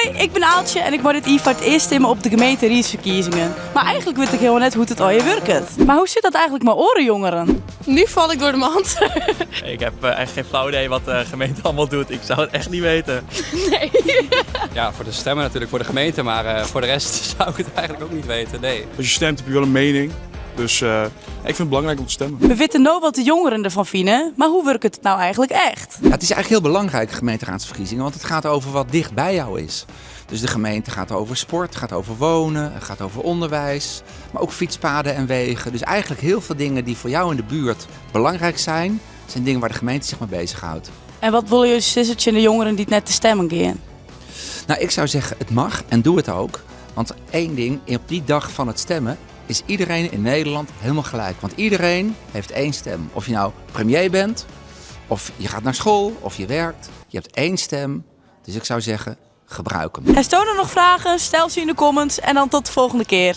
Hoi, ik ben Aaltje en ik word hier voor het eerst stemmen op de gemeenteraadsverkiezingen. Maar eigenlijk weet ik helemaal net hoe het al je werkt. Maar hoe zit dat eigenlijk met orenjongeren? Nu val ik door de mand. Ik heb eigenlijk geen flauw idee wat de gemeente allemaal doet. Ik zou het echt niet weten. Nee. Ja, voor de stemmen natuurlijk, voor de gemeente, maar voor de rest zou ik het eigenlijk ook niet weten, nee. Als je stemt heb je wel een mening. Dus ik vind het belangrijk om te stemmen. We weten nou wat de jongeren ervan vinden, maar hoe werkt het nou eigenlijk echt? Ja, het is eigenlijk heel belangrijk, gemeenteraadsverkiezingen, want het gaat over wat dicht bij jou is. Dus de gemeente gaat over sport, gaat over wonen, gaat over onderwijs, maar ook fietspaden en wegen. Dus eigenlijk heel veel dingen die voor jou in de buurt belangrijk zijn dingen waar de gemeente zich mee bezighoudt. En wat willen jullie sissertje en de jongeren die net te stemmen gaan? Nou, ik zou zeggen, het mag en doe het ook. Want één ding, op die dag van het stemmen is iedereen in Nederland helemaal gelijk. Want iedereen heeft één stem. Of je nou premier bent, of je gaat naar school, of je werkt. Je hebt één stem. Dus ik zou zeggen, gebruik hem. Er staan er nog vragen, stel ze in de comments en dan tot de volgende keer.